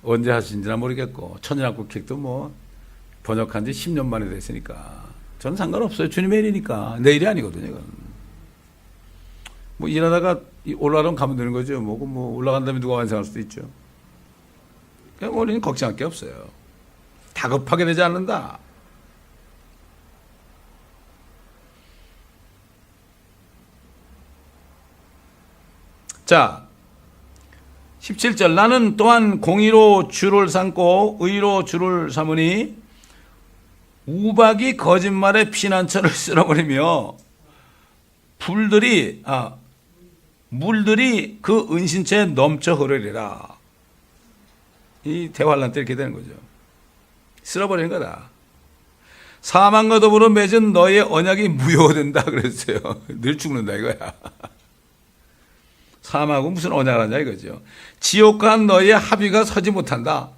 언제 하신지나 모르겠고, 천연합국책도 번역한 지 10년 만에 됐으니까. 저는 상관없어요. 주님의 일이니까. 내 일이 아니거든요, 이건. 일하다가 올라가면 가면 되는 거죠. 올라간 다음에 누가 완성할 수도 있죠. 그냥 우리는 걱정할 게 없어요. 다급하게 되지 않는다. 자, 17절. 나는 또한 공의로 주를 삼고 의로 주를 삼으니 우박이 거짓말의 피난처를 쓸어버리며 물들이 그 은신처에 넘쳐 흐르리라. 이 대환란 때 이렇게 되는 거죠. 쓸어버리는 거다. 사망과 더불어 맺은 너의 언약이 무효된다 그랬어요. 늘 죽는다 이거야. 사망하고 무슨 언약을 하냐 이거죠. 지옥과 너희의 합의가 서지 못한다.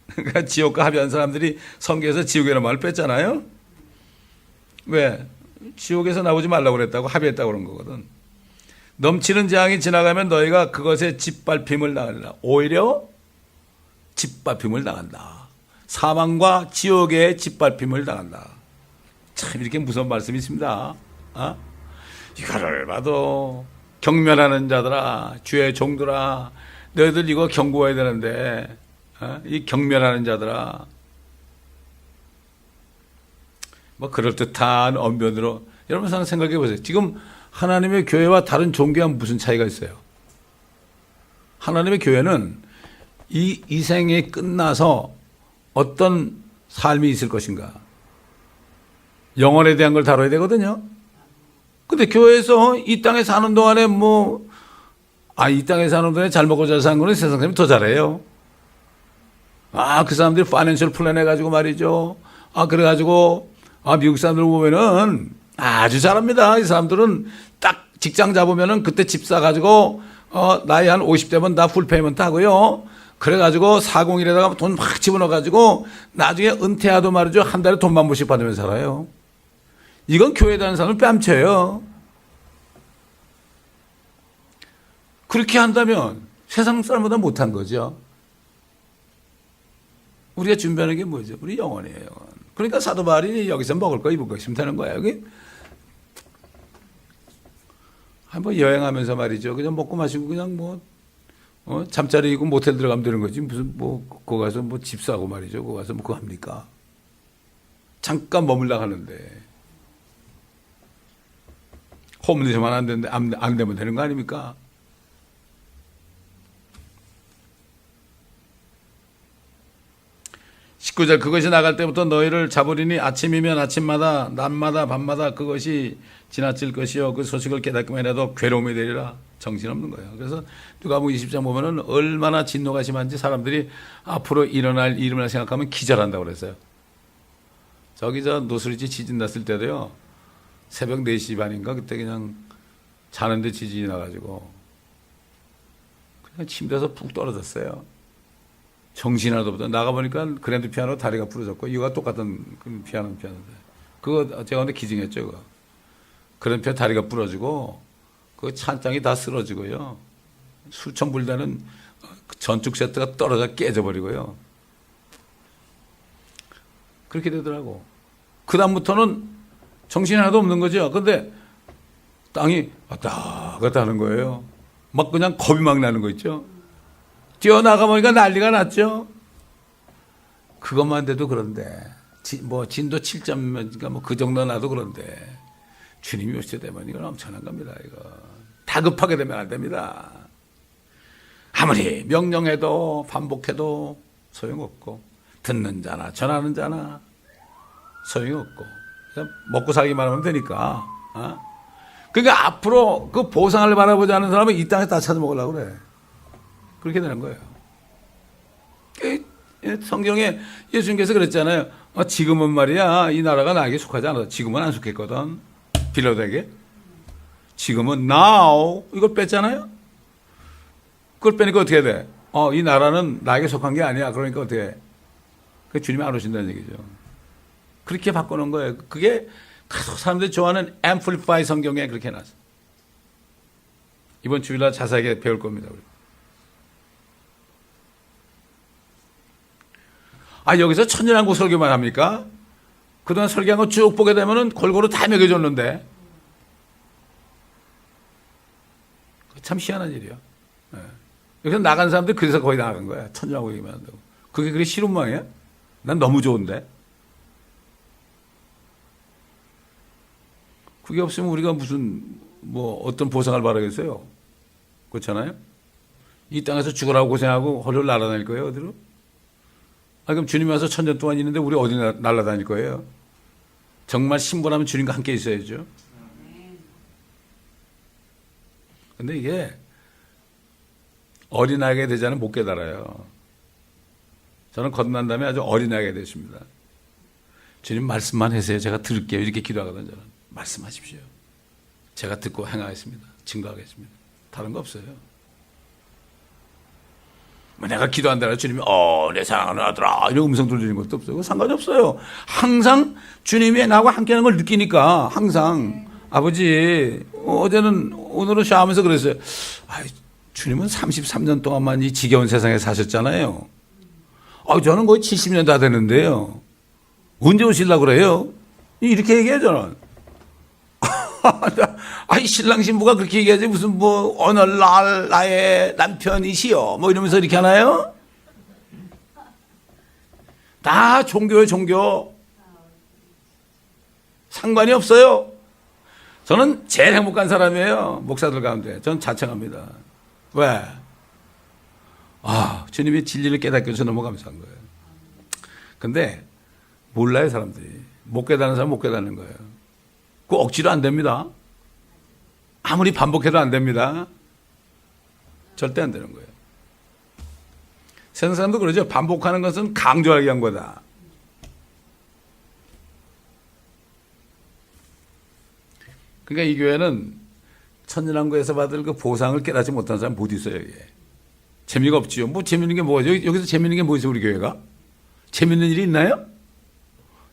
그러니까 지옥과 합의한 사람들이 성경에서 지옥이라는 말을 뺐잖아요. 왜? 지옥에서 나오지 말라고 그랬다고 합의했다고 그런 거거든. 넘치는 재앙이 지나가면 너희가 그것에 짓밟힘을 당하리라. 오히려 짓밟힘을 당한다. 사망과 지옥의 짓밟힘을 당한다. 참 이렇게 무서운 말씀이 있습니다. 이거를 봐도 경멸하는 자들아, 주의 종들아, 너희들 이거 경고해야 되는데, 이 경멸하는 자들아, 뭐 그럴듯한 언변으로 여러분 생각해 보세요. 지금 하나님의 교회와 다른 종교와 무슨 차이가 있어요? 하나님의 교회는 이 생이 끝나서 어떤 삶이 있을 것인가? 영혼에 대한 걸 다뤄야 되거든요. 근데 교회에서 이 땅에 사는 동안에 이 땅에 사는 동안에 잘 먹고 잘 사는 거는 세상 사람이 더 잘해요. 그 사람들이 파이낸셜 플랜 해가지고 말이죠. 그래가지고, 미국 사람들 보면은 아주 잘합니다. 이 사람들은 딱 직장 잡으면은 그때 집 사가지고, 나이 한 50대면 다 풀페이먼트 하고요. 그래가지고 401에다가 돈 막 집어넣어가지고 나중에 은퇴하도 말이죠. 한 달에 돈 10,000불씩 받으면서 살아요. 이건 교회에 다니는 사람을 뺨쳐요. 그렇게 한다면 세상 사람보다 못한 거죠. 우리가 준비하는 게 뭐죠? 우리 영혼이에요. 영혼. 그러니까 사도 바울이 여기서 먹을 거 입을 거 있으면 되는 거야. 여기 한번 여행하면서 말이죠. 그냥 먹고 마시고 그냥 잠자리고 모텔 들어가면 되는 거지. 무슨 거기 가서 집 사고 말이죠. 거기 가서 그거 합니까? 잠깐 머물러 가는데 홈리스만 안 되는데 안 되면 되는 거 아닙니까? (19절) 그것이 나갈 때부터 너희를 잡으리니 아침이면 아침마다 낮마다 밤마다 그것이 지나칠 것이요 그 소식을 깨닫기만 해도 괴로움이 되리라. 정신없는 거예요. 그래서 누가복음 20장 보면은 얼마나 진노가 심한지 사람들이 앞으로 일어날 일을 생각하면 기절한다고 그랬어요. 저기 노스리지 지진 났을 때도요. 새벽 4시 반인가 그때 그냥 자는데 지진이 나가지고 그냥 침대에서 푹 떨어졌어요. 정신 하나도 없다. 나가보니까 그랜드 피아노 다리가 부러졌고 이거가 똑같은 피아노인데 그거 제가 근데 기증했죠. 그거. 그랜드 피아노 다리가 부러지고 그 찬장이 다 쓰러지고요. 수천 불 되는 전축 세트가 떨어져 깨져버리고요. 그렇게 되더라고. 그 다음부터는 정신이 하나도 없는 거죠. 근데 땅이 왔다 갔다 하는 거예요. 막 그냥 겁이 막 나는 거 있죠. 뛰어나가보니까 난리가 났죠. 그것만 돼도 그런데 진도 7.몇 그 정도 나도 그런데 주님이 오실 때 되면 이건 엄청난 겁니다. 이거 다급하게 되면 안 됩니다. 아무리 명령해도 반복해도 소용없고 듣는 자나 전하는 자나 소용이 없고 그냥 먹고 살기만 하면 되니까. 그러니까 앞으로 그 보상을 바라보지 않는 사람은 이 땅에 다 찾아먹으려고 그래. 그렇게 되는 거예요. 성경에 예수님께서 그랬잖아요. 지금은 말이야 이 나라가 나에게 속하지 않아. 지금은 안 속했거든. 빌라도에게. 지금은 now 이걸 뺐잖아요. 그걸 빼니까 어떻게 돼? 이 나라는 나에게 속한 게 아니야. 그러니까 어떻게 해? 그 주님이 안 오신다는 얘기죠. 그렇게 바꾸는 거예요. 그게 사람들이 좋아하는 Amplify 성경에 그렇게 해놨어. 이번 주일날 자세하게 배울 겁니다. 우리. 여기서 천년왕국 설교만 합니까? 그동안 설교한 거 쭉 보게 되면은 골고루 다 먹여줬는데. 참 희한한 일이야. 여기서 나간 사람들 그래서 거의 나간 거야. 천년왕국 얘기만 한다고. 그게 그렇게 쉬운 모양이야? 난 너무 좋은데. 그게 없으면 우리가 무슨 어떤 보상을 바라겠어요? 그렇잖아요? 이 땅에서 죽으라고 고생하고 헐헐 날아다닐 거예요, 어디로? 그럼 주님이 와서 천년 동안 있는데 우리 어디 날아다닐 거예요? 정말 신분하면 주님과 함께 있어야죠. 근데 이게 어린아이가 되지 않으면 못 깨달아요. 저는 거듭난 다음에 아주 어린아이가 됐습니다. 주님 말씀만 하세요. 제가 들을게요. 이렇게 기도하거든요. 저는. 말씀하십시오. 제가 듣고 행하겠습니다. 증거하겠습니다. 다른 거 없어요. 내가 기도한다라 주님이 내 사랑하는 아들아 이런 음성 들리는 것도 없어요. 상관이 없어요. 항상 주님이 나하고 함께하는 걸 느끼니까 항상 아버지 오늘은 샤워하면서 그랬어요. 주님은 33년 동안만 이 지겨운 세상에 사셨잖아요. 저는 거의 70년 다 되는데요. 언제 오시려고 그래요? 이렇게 얘기해요 저는. 신랑 신부가 그렇게 얘기하지 무슨 오늘날 나의 남편이시여 이러면서 이렇게 하나요? 다 종교예요 종교. 상관이 없어요. 저는 제일 행복한 사람이에요. 목사들 가운데. 저는 자청합니다. 왜? 주님이 진리를 깨닫게 해서 너무 감사한 거예요. 근데 몰라요, 사람들이. 못 깨닫는 사람은 못 깨닫는 거예요. 그거 억지로 안 됩니다. 아무리 반복해도 안 됩니다. 절대 안 되는 거예요. 세상 사람도 그러죠. 반복하는 것은 강조하기 위한 거다. 그러니까 이 교회는 천년왕국에서 받을 그 보상을 깨닫지 못한 사람 못 있어요. 이게. 재미가 없지요. 뭐 재밌는 게 뭐죠? 여기서 재밌는 게 뭐 있어요, 우리 교회가? 재밌는 일이 있나요?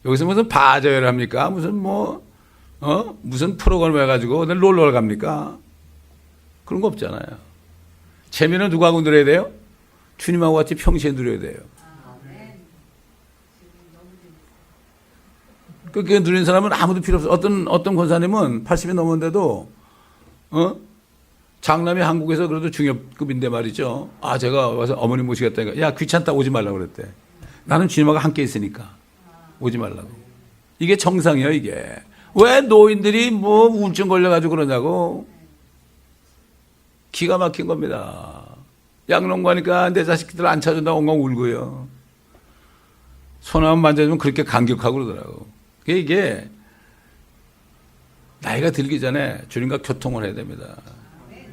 여기서 무슨 바자회를 합니까? 무슨 무슨 프로그램 해가지고 어디 놀러 갑니까? 그런 거 없잖아요. 재미는 누구하고 누려야 돼요? 주님하고 같이 평시에 누려야 돼요. 그렇게 누리는 사람은 아무도 필요 없어. 어떤 권사님은 80이 넘었는데도, 장남이 한국에서 그래도 중엽급인데 말이죠. 제가 와서 어머님 모시겠다니까. 야, 귀찮다 오지 말라고 그랬대. 나는 주님하고 함께 있으니까 오지 말라고. 이게 정상이에요, 이게. 왜 노인들이 우울증 걸려가지고 그러냐고. 기가 막힌 겁니다. 양농 가니까 내 자식들 안 찾아준다고 엉엉 울고요. 손 한번 만져주면 그렇게 감격하고 그러더라고. 이게 나이가 들기 전에 주님과 교통을 해야 됩니다.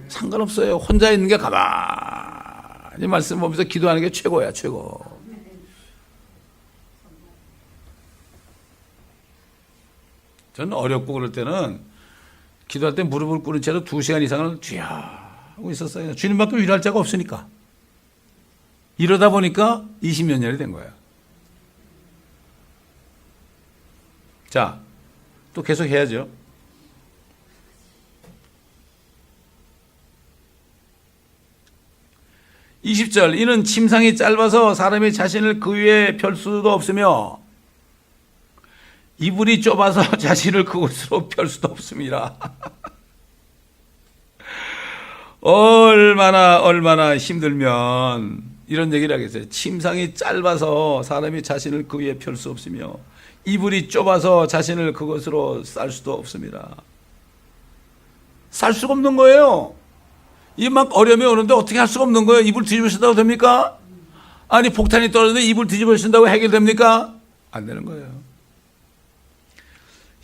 상관없어요. 혼자 있는 게 가만히 말씀 보면서 기도하는 게 최고야, 최고. 저는 어렵고 그럴 때는 기도할 때 무릎을 꿇은 채로 2시간 이상을 주여 하고 있었어요. 주님밖에 위로할 자가 없으니까. 이러다 보니까 20몇 년이 된 거예요. 자, 또 계속 해야죠. 20절, 이는 침상이 짧아서 사람이 자신을 그 위에 펼 수도 없으며 이불이 좁아서 자신을 그곳으로 펼 수도 없습니다. 얼마나 힘들면 이런 얘기를 하겠어요. 침상이 짧아서 사람이 자신을 그 위에 펼 수 없으며 이불이 좁아서 자신을 그것으로 쌀 수도 없습니다. 쌀 수가 없는 거예요. 이 막 어려움이 오는데 어떻게 할 수가 없는 거예요. 이불 뒤집어 쓴다고 됩니까? 아니 폭탄이 떨어지는데 이불 뒤집어 쓴다고 해결됩니까? 안 되는 거예요.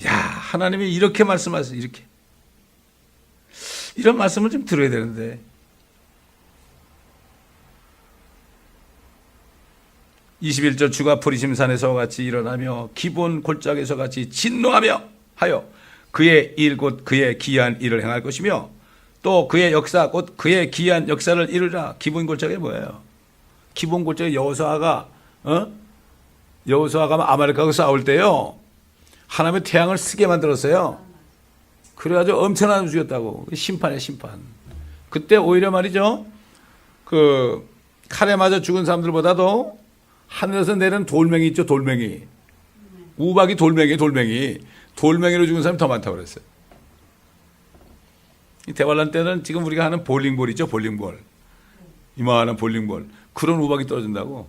야, 하나님이 이렇게 말씀하세요. 이렇게. 이런 말씀을 좀 들어야 되는데. 21절, 주가 부리심산에서 같이 일어나며 기본 골짜기에서 같이 진노하며 하여 그의 일 곧 그의 기이한 일을 행할 것이며 또 그의 역사 곧 그의 기이한 역사를 이루라. 기본 골짜기가 뭐예요? 기본 골짜기 여호수아가 아말렉하고 싸울 때요, 하나님의 태양을 쓰게 만들었어요. 그래가지고 엄청난 죽였다고. 심판이에요, 심판. 그때 오히려 말이죠, 그 칼에 맞아 죽은 사람들보다도 하늘에서 내리는 돌멩이 있죠, 돌멩이. 우박이 돌멩이로 죽은 사람이 더 많다고 그랬어요. 이 대환란 때는 지금 우리가 하는 볼링볼 있죠, 볼링볼. 이만한 볼링볼. 그런 우박이 떨어진다고.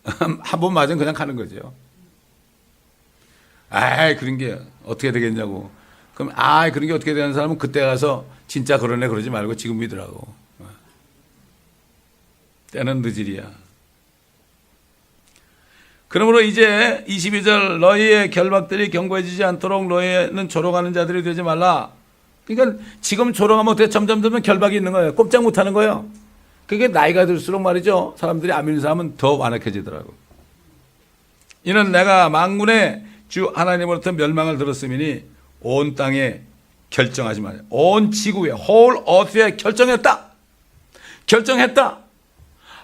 한 번 맞으면 그냥 가는 거죠. 그런 게 어떻게 되겠냐고. 그럼 그런 게 어떻게 되는 사람은 그때 가서 진짜 그러네 그러지 말고 지금 믿으라고. 때는 늦으리야. 그러므로 이제 22절, 너희의 결박들이 견고해지지 않도록 너희는 조롱하는 자들이 되지 말라. 그러니까 지금 조롱하면 어떻게 점점 결박이 있는 거예요. 꼼짝 못하는 거예요. 그게 나이가 들수록 말이죠, 사람들이 안 믿는 사람은 더 완악해지더라고. 이는 내가 만군의 주 하나님으로부터 멸망을 들었으니 온 땅에 결정하지 마라. 온 지구에, whole earth에 결정했다.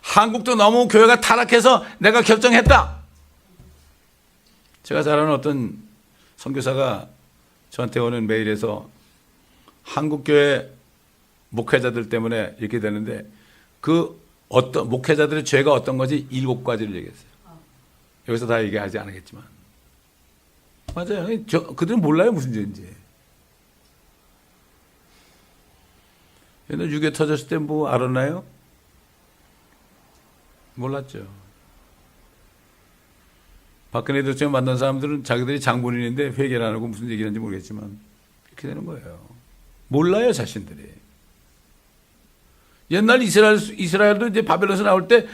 한국도 너무 교회가 타락해서 내가 결정했다. 제가 잘 아는 어떤 선교사가 저한테 오는 메일에서 한국교회 목회자들 때문에 이렇게 되는데 그 어떤 목회자들의 죄가 어떤 건지 7가지를 얘기했어요. 여기서 다 얘기하지 않겠지만. 맞아요. 그들은 몰라요, 무슨 죄인지. 옛날 6.25 터졌을 때 뭐 알았나요? 몰랐죠. 박근혜 대통령 만난 사람들은 자기들이 장본인인데 회개를 안 하고 무슨 얘기를 하는지 모르겠지만 이렇게 되는 거예요. 몰라요, 자신들이. 옛날 이스라엘도 이제 바벨론에서 나올 때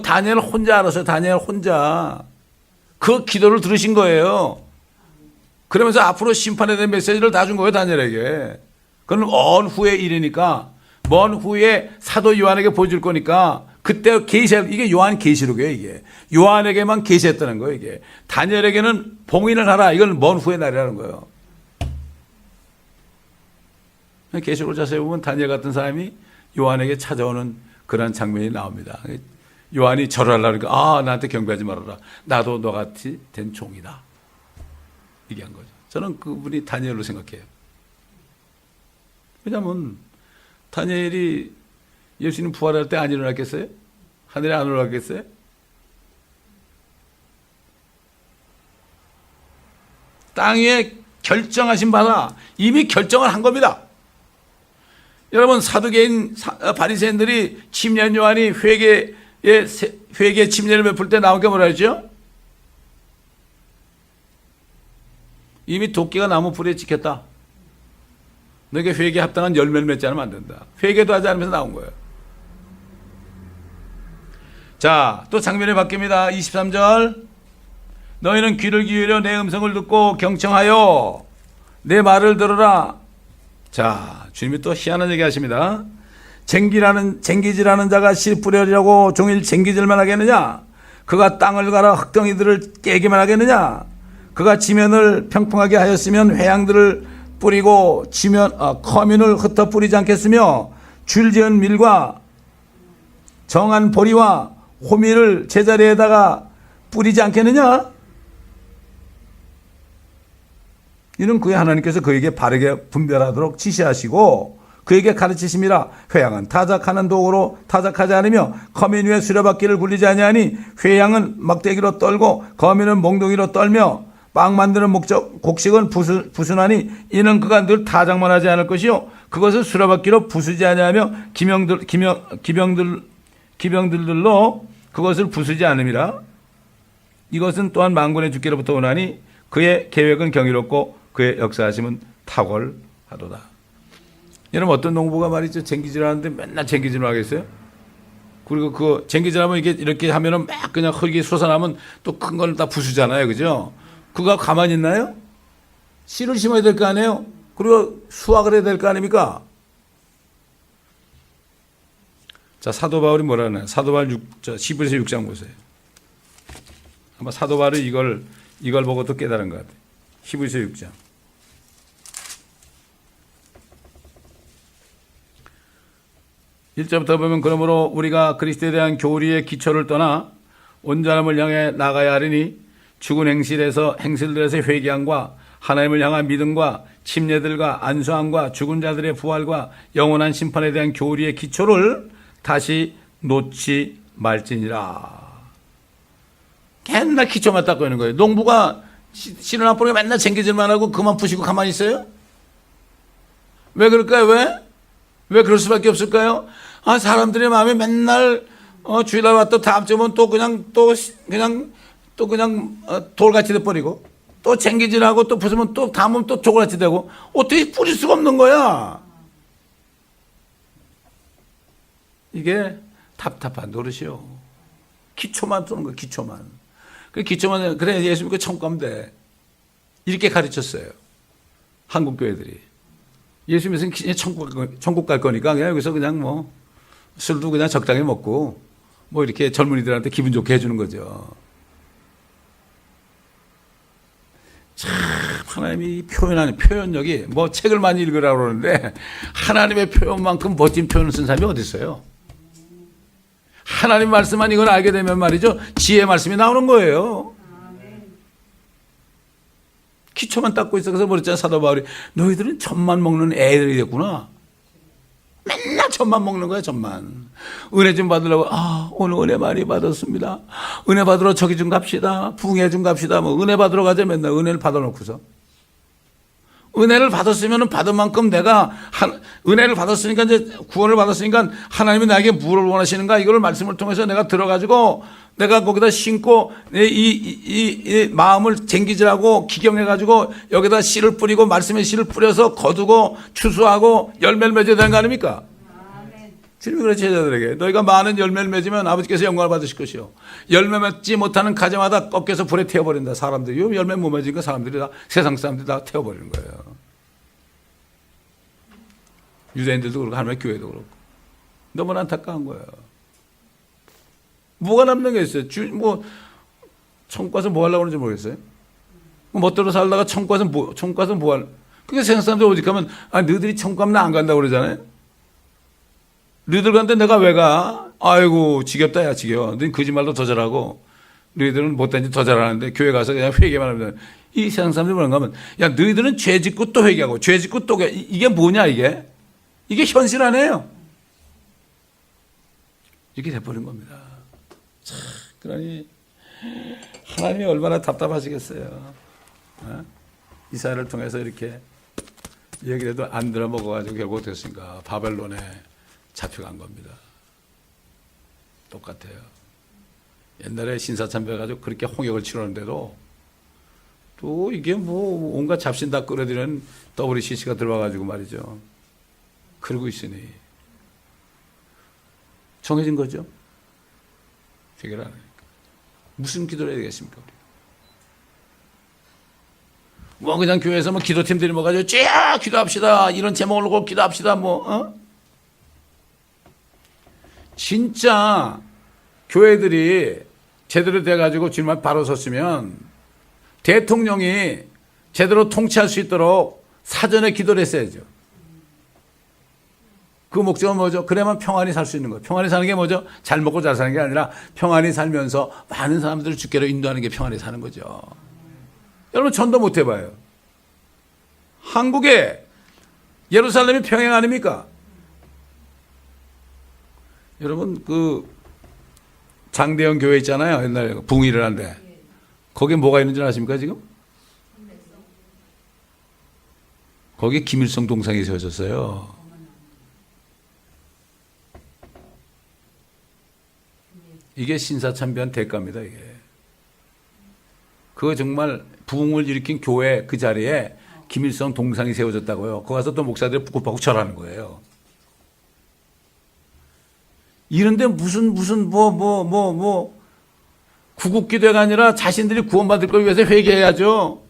다니엘 혼자 알았어요. 다니엘 혼자. 그 기도를 들으신 거예요. 그러면서 앞으로 심판에 대한 메시지를 다 준 거예요, 다니엘에게. 그건 먼 후의 일이니까, 먼 후에 사도 요한에게 보여줄 거니까, 그때 이게 요한 계시록이에요, 이게. 요한에게만 계시했다는 거예요, 이게. 다니엘에게는 봉인을 하라. 이건 먼 후의 날이라는 거예요. 계시록을 자세히 보면 다니엘 같은 사람이 요한에게 찾아오는 그런 장면이 나옵니다. 요한이 절을 하려고 그러니까, 나한테 경배하지 말아라. 나도 너같이 된 종이다. 얘기한 거죠. 저는 그분이 다니엘로 생각해요. 왜냐하면 다니엘이 예수님 부활할 때 안 일어났겠어요? 하늘에 안 올라갔겠어요? 땅 위에 결정하신 바다 이미 결정을 한 겁니다. 여러분, 사두개인 바리새인들이 침례한 요한이 회개 침례를 베풀 때 나온 게 뭐라 했죠? 이미 도끼가 나무 풀에 찍혔다. 너에게 회개에 합당한 열매를 맺지 않으면 안 된다. 회개도 하지 않으면서 나온 거예요. 자, 또 장면이 바뀝니다. 23절. 너희는 귀를 기울여 내 음성을 듣고 경청하여 내 말을 들어라. 자, 주님이 또 희한한 얘기 하십니다. 쟁기질하는 자가 씨 뿌려려고 종일 쟁기질만 하겠느냐? 그가 땅을 갈아 흙덩이들을 깨기만 하겠느냐? 그가 지면을 평평하게 하였으면 회양들을 뿌리고 커민을 흩어 뿌리지 않겠으며 줄지은 밀과 정한 보리와 호미를 제자리에다가 뿌리지 않겠느냐? 이는 그의 하나님께서 그에게 바르게 분별하도록 지시하시고 그에게 가르치심이라. 회양은 타작하는 도구로 타작하지 않으며 커민 위에 수레바퀴를 굴리지 아니하니 회양은 막대기로 떨고 거민은 몽둥이로 떨며 빵 만드는 곡식은 부순하니 이는 그가 늘 타작만 하지 않을 것이요 그것을 수레바퀴로 부수지 아니하며 기병들로 그것을 부수지 않음이라. 이것은 또한 만군의 주께로부터 오나니 그의 계획은 경이롭고 그의 역사하심은 탁월하도다. 여러분, 어떤 농부가 말이죠, 쟁기질하는데 맨날 쟁기질을 하겠어요? 그리고 그 쟁기질하면 이게 이렇게 하면은 막 그냥 흙이 솟아나면 또 큰 걸 다 부수잖아요, 그죠? 그가 가만히 있나요? 씨를 심어야 될 거 아니에요? 그리고 수확을 해야 될 거 아닙니까? 자, 사도 바울이 뭐라 하나요? 사도 바울 11서 6장 보세요. 아마 사도 바울이 이걸 보고 또 깨달은 것 같아요. 11서 6장. 1절부터 보면 그러므로 우리가 그리스도에 대한 교리의 기초를 떠나 온전함을 향해 나가야 하리니 죽은 행실들에서 회개함과 하나님을 향한 믿음과 침례들과 안수함과 죽은 자들의 부활과 영원한 심판에 대한 교리의 기초를 다시 놓지 말지니라. 맨날 기초만 닦고 있는 거예요. 농부가 씨를 안 뿌리고 맨날 쟁기질만 하고 그만 푸시고 가만히 있어요? 왜 그럴까요? 왜 그럴 수밖에 없을까요? 사람들의 마음이 맨날 주일날 왔다 다음 주면 또 그냥 돌같이 돼버리고 또 쟁기질하고 또 부수면 또 다음은 또 조같이 되고 어떻게 뿌릴 수가 없는 거야? 이게 답답한 노릇이요. 기초만 쓰는 거야, 기초만. 그 기초만, 그래, 예수 믿고 천국 가면 돼. 이렇게 가르쳤어요. 한국 교회들이. 예수 믿으면 천국 갈 거니까 그냥 여기서 그냥 술도 그냥 적당히 먹고 이렇게 젊은이들한테 기분 좋게 해주는 거죠. 참, 하나님이 표현하는 표현력이 책을 많이 읽으라고 그러는데 하나님의 표현만큼 멋진 표현을 쓴 사람이 어디 있어요? 하나님 말씀만 이걸 알게 되면 말이죠, 지혜의 말씀이 나오는 거예요. 기초만 닦고 있어. 그래서 그랬잖아, 사도 바울이. 너희들은 젖만 먹는 애들이 됐구나. 맨날 젖만 먹는 거야, 젖만. 은혜 좀 받으려고, 오늘 은혜 많이 받았습니다. 은혜 받으러 저기 좀 갑시다. 부흥회 좀 갑시다. 은혜 받으러 가자, 맨날 은혜를 받아놓고서. 은혜를 받았으면 받은 만큼 내가 은혜를 받았으니까 이제 구원을 받았으니까 하나님이 나에게 무엇을 원하시는가 이걸 말씀을 통해서 내가 들어가지고 내가 거기다 신고 이 마음을 쟁기질하고 기경해가지고 여기다 씨를 뿌리고 말씀의 씨를 뿌려서 거두고 추수하고 열매를 맺어야 되는 거 아닙니까? 주님이 그래 제자들에게 너희가 많은 열매를 맺으면 아버지께서 영광을 받으실 것이요 열매 맺지 못하는 가정마다 꺾여서 불에 태워버린다. 사람들이 열매 못 맺으니까 사람들이 다 세상 사람들이 다 태워버리는 거예요. 유대인들도 그렇고 하나님의 교회도 그렇고 너무나 안타까운 거예요. 뭐가 남는 게 있어요? 천국 가서 뭐 하려고 하는지 모르겠어요. 멋대로 살다가 천국 가서 뭐 할? 그게 세상 사람들 오직 가면 너희들이 천국 가면 나 안 간다고 그러잖아요. 너희들 간데 내가 왜 가? 아이고 지겹다 야 지겨워. 너희 거짓말도 더 잘하고 너희들은 못된 짓 더 잘하는데 교회 가서 그냥 회개만 하면 이 세상 사람들이 뭐라고 하면 야 너희들은 죄 짓고 또 회개하고 죄 짓고 또 이게 뭐냐 이게 현실 아니에요. 이렇게 돼버린 겁니다. 참, 그러니 하나님이 얼마나 답답하시겠어요. 이사야를 통해서 이렇게 얘기를 해도 안 들어 먹어가지고 결국 어떻게 했습니까? 바벨론에 잡혀간 겁니다. 똑같아요. 옛날에 신사참배 가지고 그렇게 홍역을 치르는데도 또 이게 뭐 온갖 잡신 다 끌어들이는 WCC가 들어와가지고 말이죠. 그러고 있으니 정해진 거죠. 해결 안 하니까. 무슨 기도를 해야 되겠습니까? 뭐 그냥 교회에서 뭐 기도팀들이 모가지고 쫙 기도합시다. 이런 제목을 놓고 기도합시다. 진짜 교회들이 제대로 돼가지고 주님만 바로 섰으면 대통령이 제대로 통치할 수 있도록 사전에 기도를 했어야죠. 그 목적은 뭐죠? 그래야만 평안히 살 수 있는 거예요. 평안히 사는 게 뭐죠? 잘 먹고 잘 사는 게 아니라 평안히 살면서 많은 사람들을 주께로 인도하는 게 평안히 사는 거죠. 여러분 전도 못 해봐요. 한국에 예루살렘이 평양 아닙니까? 여러분 그 장대영 교회 있잖아요. 옛날에 붕이를 한데 거기에 뭐가 있는지 아십니까 지금? 거기에 김일성 동상이 세워졌어요. 이게 신사참배한 대가입니다. 이게 그거 정말 부흥을 일으킨 교회 그 자리에 김일성 동상이 세워졌다고요. 거기 가서 또 목사들이 부고파고 절하는 거예요. 이런데 무슨 구국기도가 아니라 자신들이 구원받을 걸 위해서 회개해야죠.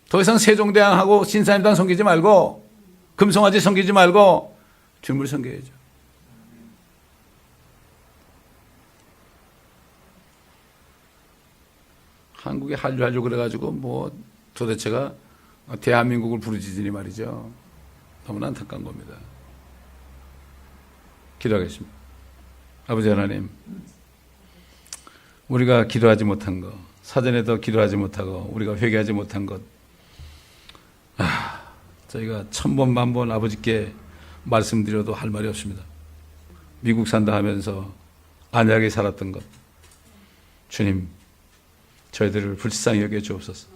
더 이상 세종대왕하고 신사임당 섬기지 말고 금송아지 섬기지 말고 주님을 섬겨야죠. 한국에 한류 그래가지고 뭐 도대체가 대한민국을 부르짖으니 말이죠. 너무나 안타까운 겁니다. 기도하겠습니다. 아버지 하나님, 우리가 기도하지 못한 것, 사전에도 기도하지 못하고 우리가 회개하지 못한 것, 저희가 1000번 만번 아버지께 말씀드려도 할 말이 없습니다. 미국 산다 하면서 안약하게 살았던 것, 주님 저희들을 불쌍히 여겨 주옵소서.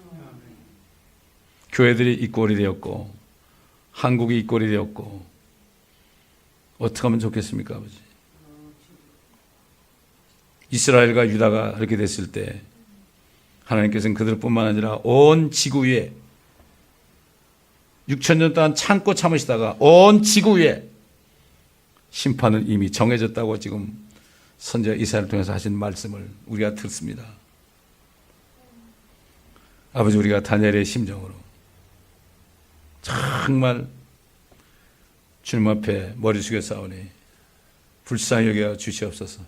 교회들이 이 꼴이 되었고 한국이 이 꼴이 되었고 어떻게 하면 좋겠습니까 아버지? 이스라엘과 유다가 이렇게 됐을 때 하나님께서는 그들뿐만 아니라 온 지구 위에 6000년 동안 참고 참으시다가 온 지구 위에 심판은 이미 정해졌다고 지금 선지자 이사야를 통해서 하신 말씀을 우리가 듣습니다. 아버지, 우리가 다니엘의 심정으로 정말 주님 앞에 머리 숙여 싸우니 불쌍히 여겨 주시옵소서.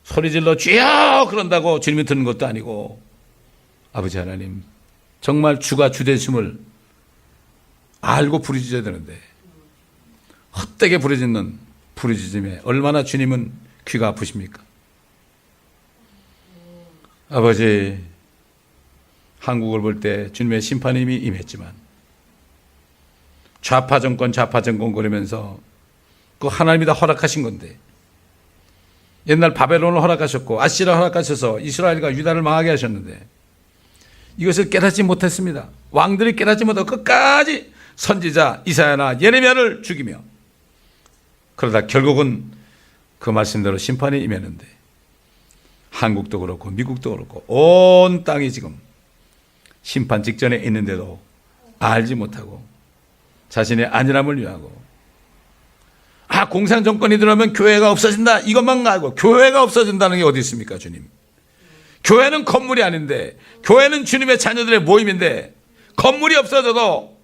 소리질러 주여 그런다고 주님이 듣는 것도 아니고 아버지 하나님 정말 주가 주되심을 알고 부르짖어야 되는데 헛되게 부르짖는 부르짖음에 얼마나 주님은 귀가 아프십니까? 아버지, 한국을 볼 때 주님의 심판이 이미 임했지만 좌파 정권 거리면서 그 하나님이 다 허락하신 건데 옛날 바벨론을 허락하셨고 아시리아 허락하셔서 이스라엘과 유다를 망하게 하셨는데 이것을 깨닫지 못했습니다. 왕들이 깨닫지 못하고 끝까지 선지자 이사야나 예레미야를 죽이며, 그러다 결국은 그 말씀대로 심판이 임했는데, 한국도 그렇고 미국도 그렇고 온 땅이 지금 심판 직전에 있는데도 알지 못하고 자신의 안일함을 위하고, 공산 정권이 들어오면 교회가 없어진다, 이것만 알고, 교회가 없어진다는 게 어디 있습니까, 주님? 교회는 건물이 아닌데, 교회는 주님의 자녀들의 모임인데, 건물이 없어져도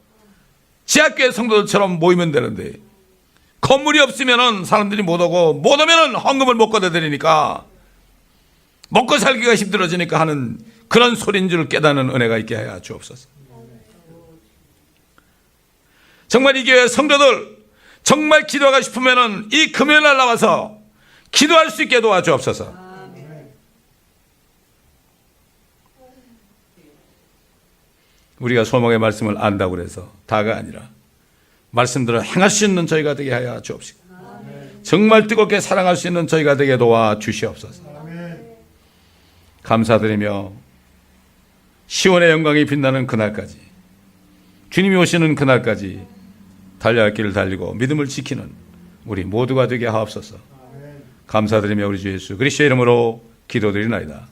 지하교회 성도들처럼 모이면 되는데, 건물이 없으면 사람들이 못 오고, 못 오면 헌금을 못 걷어들이니까 먹고 살기가 힘들어지니까 하는 그런 소리인 줄 깨닫는 은혜가 있게 하여 주옵소서. 정말 이 교회 성도들 정말 기도하고 싶으면 이 금요일 날 나와서 기도할 수 있게 도와주옵소서. 우리가 소망의 말씀을 안다고 해서 다가 아니라 말씀대로 행할 수 있는 저희가 되게 하여 주옵시고, 정말 뜨겁게 사랑할 수 있는 저희가 되게 도와주시옵소서. 감사드리며 시온의 영광이 빛나는 그날까지, 주님이 오시는 그날까지 달려갈 길을 달리고 믿음을 지키는 우리 모두가 되게 하옵소서. 감사드리며 우리 주 예수 그리스도의 이름으로 기도드리나이다.